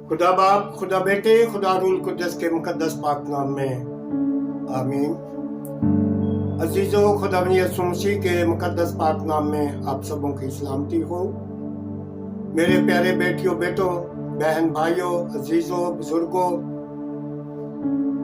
खुदा बाप, खुदा बेटे, खुदा रूल कुद्दस के मुकद्दस पाक नाम में आमीन। अजीजों, खुदा यीशु मसीह के मुकद्दस पाक नाम में आप सबों की सलामती हो। मेरे प्यारे बेटियों, बेटों, बहन भाइयों, अजीजों, बुजुर्गों,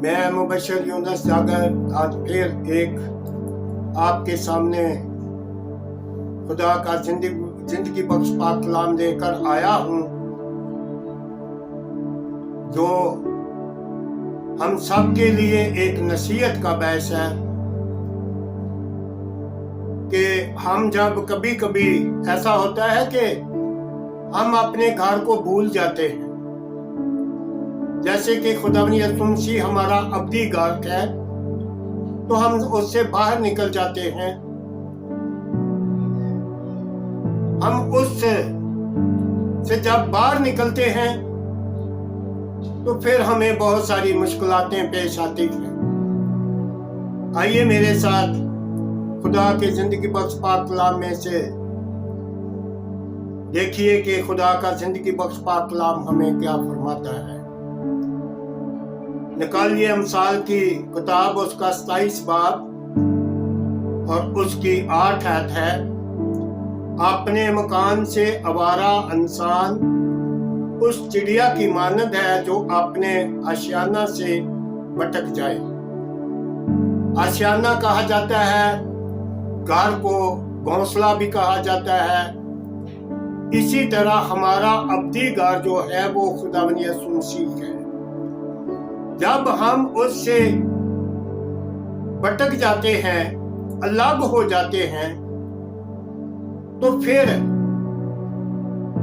मैं मुबशर यूनुस जागर आज फिर एक आपके सामने खुदा का जिंदगी बख्श पाक कलाम लेकर आया हूँ, जो हम सब के लिए एक नसीहत का बहस है कि हम जब कभी कभी ऐसा होता है कि हम अपने घर को भूल जाते हैं। जैसे कि खुदा यीशु मसीह हमारा अब्दी घर है, तो हम उससे बाहर निकल जाते हैं। हम उससे जब बाहर निकलते हैं तो फिर हमें बहुत सारी मुश्किलातें पेश आती हैं। आइए मेरे साथ खुदा के जिंदगी बख्श पाक कलाम में से देखिए कि खुदा का जिंदगी बख्श पाक कलाम हमें क्या फरमाता है। निकालिए अमसाल की किताब, उसका 27 बाब और उसकी 8 आयत है। अपने मकान से आवारा इंसान उस चिड़िया की मानद है जो अपने आशियाना से भटक जाए। आशियाना कहा जाता है, घर को घोंसला भी कहा जाता है। इसी तरह हमारा अब्दी घर जो है वो खुदा यीशु मसीह है। जब हम उससे भटक जाते हैं, अलग हो जाते हैं, तो फिर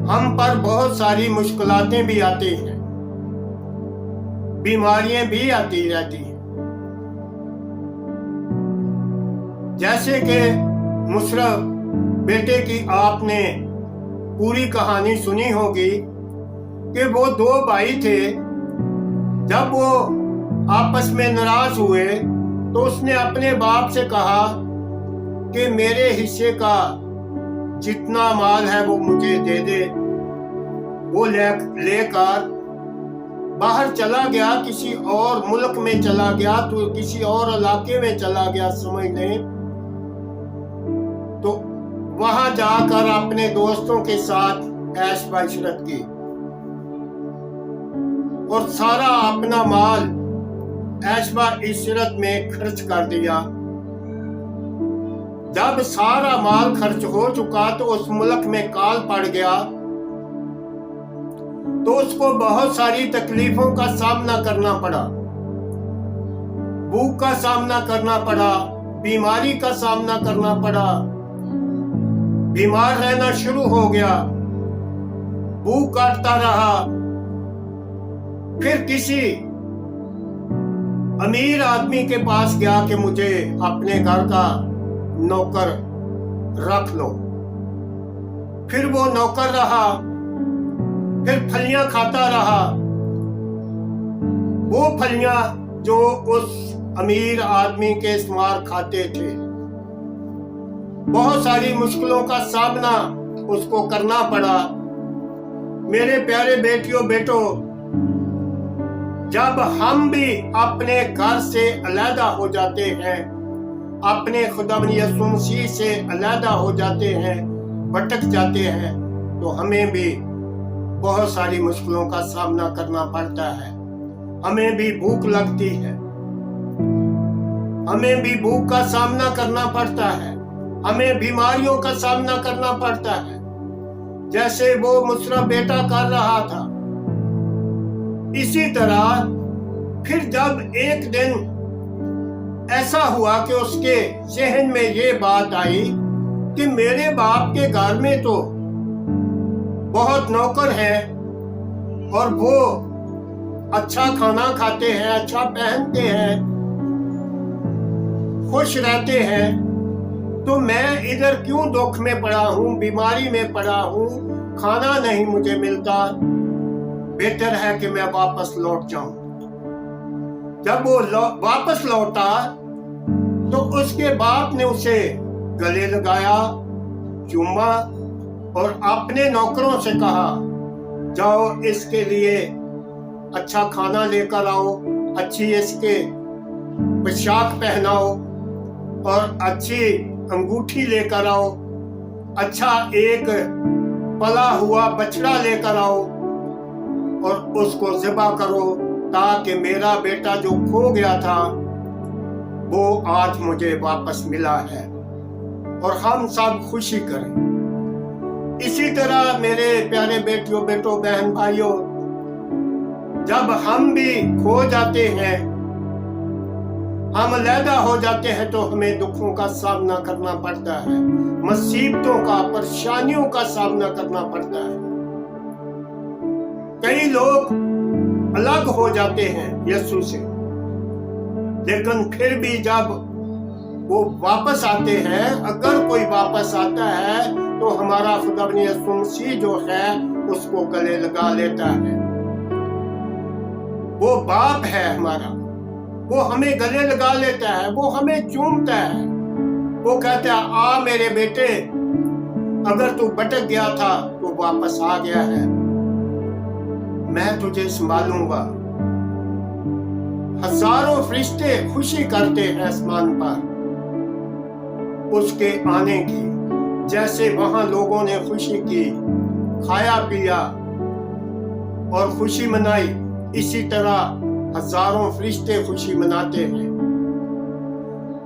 हम पर बहुत सारी मुश्किलातें भी आती हैं, बीमारियां भी आती रहती हैं। जैसे कि मुशर्रफ बेटे की आपने पूरी कहानी सुनी होगी कि वो 2 भाई थे। जब वो आपस में नाराज हुए तो उसने अपने बाप से कहा कि मेरे हिस्से का जितना माल है वो मुझे दे दे। वो लेकर बाहर चला गया, किसी और मुल्क में चला गया, तो किसी और इलाके में चला गया समझ लें। तो वहां जाकर अपने दोस्तों के साथ ऐश बाइशरत की और सारा अपना माल ऐश बाइशरत में खर्च कर दिया। जब सारा माल खर्च हो चुका तो उस मुल्क में काल पड़ गया, तो उसको बहुत सारी तकलीफों का सामना करना पड़ा। भूख का सामना करना पड़ा, बीमारी का सामना करना पड़ा। बीमार रहना शुरू हो गया, भूख काटता रहा। फिर किसी अमीर आदमी के पास गया कि मुझे अपने घर का नौकर रख लो। फिर वो नौकर रहा, फिर फलियां खाता रहा। वो फलियां जो उस अमीर आदमी के शुमार खाते थे। बहुत सारी मुश्किलों का सामना उसको करना पड़ा। मेरे प्यारे बेटियों, बेटों, जब हम भी अपने घर से अलहदा हो जाते हैं, अपने खुदा यीशु मसीह से अलहदा हो जाते हैं, भटक जाते हैं, तो हमें भी बहुत सारी मुश्किलों का सामना करना पड़ता है। हमें भी भूख लगती है, हमें भी भूख का सामना करना पड़ता है, हमें बीमारियों का सामना करना पड़ता है, जैसे वो मुशर्रफ बेटा कर रहा था। इसी तरह फिर जब एक दिन ऐसा हुआ कि उसके जहन में ये बात आई कि मेरे बाप के घर में तो बहुत नौकर हैं और वो अच्छा खाना खाते हैं, अच्छा पहनते हैं, खुश रहते हैं, तो मैं इधर क्यों दुख में पड़ा हूँ, बीमारी में पड़ा हूँ, खाना नहीं मुझे मिलता। बेहतर है कि मैं वापस लौट जाऊं। जब वो वापस लौटा तो उसके बाप ने उसे गले लगाया, चूमा और अपने नौकरों से कहा, जाओ इसके लिए अच्छा खाना लेकर आओ, अच्छी इसके पोशाक पहनाओ और अच्छी अंगूठी लेकर आओ, अच्छा एक पला हुआ बछड़ा लेकर आओ और उसको ज़िबा करो, ताकि मेरा बेटा जो खो गया था वो आज मुझे वापस मिला है और हम सब खुशी करें। इसी तरह मेरे प्यारे बेटियों, बेटों, बहन भाइयों, जब हम भी खो जाते हैं, हम अलहदा हो जाते हैं, तो हमें दुखों का सामना करना पड़ता है, मुसीबतों का, परेशानियों का सामना करना पड़ता है। कई लोग अलग हो जाते हैं यीशु से, लेकिन फिर भी जब वो वापस आते हैं, अगर कोई वापस आता है तो हमारा खुदा यीशु मसीह जो है उसको गले लगा लेता है। वो बाप है हमारा, वो हमें गले लगा लेता है, वो हमें चूमता है, वो कहता है आ मेरे बेटे, अगर तू भटक गया था तो वापस आ गया है, मैं तुझे संभालूंगा। हजारों फरिश्ते खुशी करते हैं आसमान पर उसके आने की, जैसे वहां लोगों ने खुशी की, खाया पिया और खुशी मनाई, इसी तरह हजारों फरिश्ते खुशी मनाते हैं।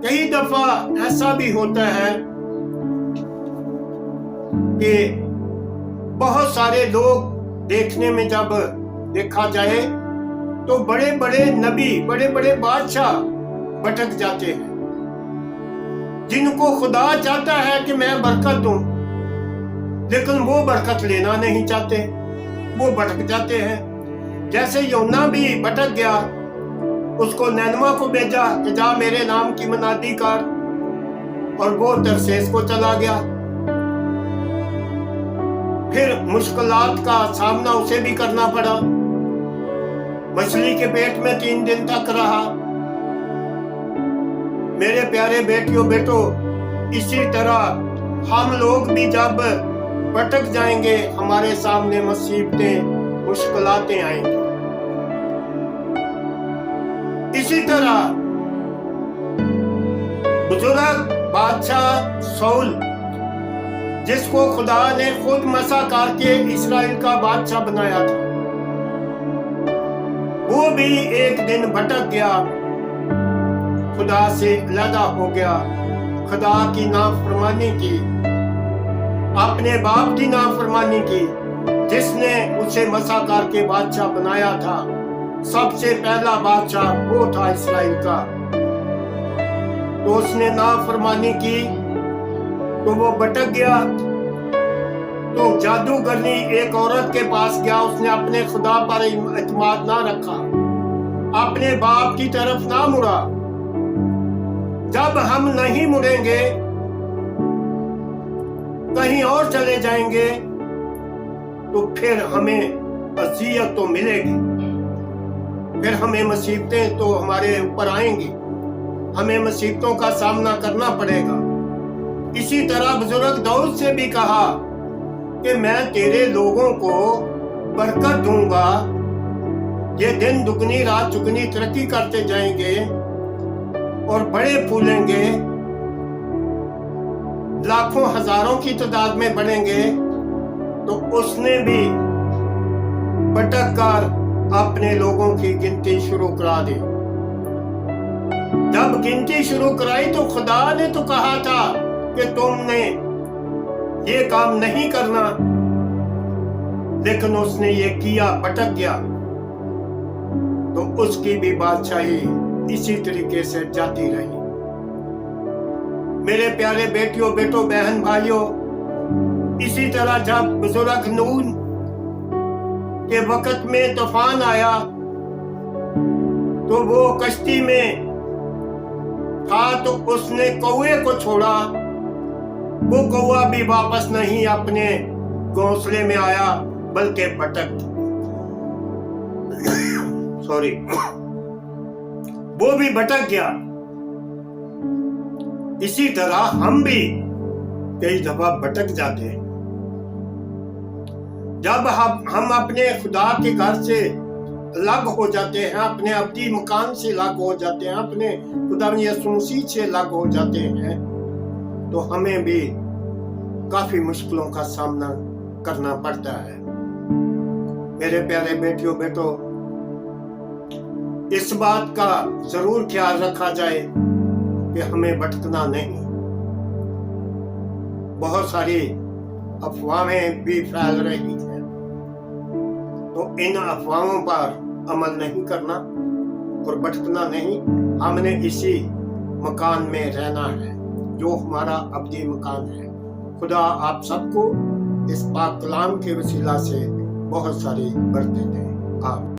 कई दफा ऐसा भी होता है कि बहुत सारे लोग देखने में, जब देखा जाए तो बड़े बड़े नबी, बड़े बड़े बादशाह भटक जाते हैं, जिनको खुदा चाहता है कि मैं बरकत दूं, लेकिन वो बरकत लेना नहीं चाहते, वो भटक जाते हैं। जैसे योना भी भटक गया, उसको नैनवा को भेजा कि जा मेरे नाम की मनादी कर, और वो तरसेस को चला गया। फिर मुश्किलात का सामना उसे भी करना पड़ा, मछली के पेट में 3 दिन तक रहा। मेरे प्यारे बेटियों, बेटों, इसी तरह हम लोग भी जब भटक जाएंगे, हमारे सामने मुसीबतें, मुश्किलातें आएंगी। इसी तरह बुजुर्ग बादशाह शाऊल, जिसको खुदा ने खुद मसा करके इस्राएल का बादशाह बनाया था, वो भी एक दिन भटक गया, खुदा से अलग हो गया, खुदा की नाफरमानी की, अपने बाप की नाफरमानी की, जिसने उसे मसा करके बादशाह बनाया था। सबसे पहला बादशाह वो था इस्राएल का, तो उसने नाफरमानी की तो वो भटक गया। तो जादूगरनी एक औरत के पास गया, उसने अपने खुदा पर इत्मीनान ना रखा, अपने बाप की तरफ ना मुड़ा। जब हम नहीं मुड़ेंगे, कहीं और चले जाएंगे, तो फिर हमें अज़ियत तो मिलेगी, फिर हमें मुसीबतें तो हमारे ऊपर आएंगी, हमें मुसीबतों का सामना करना पड़ेगा। इसी तरह बुजुर्ग दाऊद से भी कहा कि मैं तेरे लोगों को बरकत दूंगा, ये दिन दुगनी रात चुगनी तरक्की करते जाएंगे और बड़े फूलेंगे, लाखों हजारों की तादाद में बढ़ेंगे। तो उसने भी भटक कर अपने लोगों की गिनती शुरू करा दी। जब गिनती शुरू कराई तो खुदा ने तो कहा था कि तुमने ये काम नहीं करना, लेकिन उसने ये किया, भटक गया, तो उसकी भी बादशाही इसी तरीके से जाती रही। मेरे प्यारे बेटियों, बेटों, बहन भाइयों, इसी तरह जब बुजुर्ग नून के वक्त में तूफान आया, तो वो कश्ती में था, तो उसने कौवे को छोड़ा, वो कौवा भी वापस नहीं अपने घोंसले में आया, बल्कि भटक वो भी भटक गया। इसी तरह हम भी कई दफा भटक जाते हैं। जब हम अपने खुदा के घर से अलग हो जाते हैं, अपने अब्दी मकान से अलग हो जाते हैं, अपने खुदा यीशु मसीह से अलग हो जाते हैं, तो हमें भी काफी मुश्किलों का सामना करना पड़ता है। मेरे प्यारे बेटियों बेटों, इस बात का जरूर ख्याल रखा जाए कि हमें भटकना नहीं। बहुत सारी अफवाहें भी फैल रही हैं, तो इन अफवाहों पर अमल नहीं करना और भटकना नहीं। हमने इसी मकान में रहना है जो हमारा अब्दी मकान है। खुदा आप सबको इस पाक कलाम के वसीला से बहुत सारी बरकतें दें। आमीन।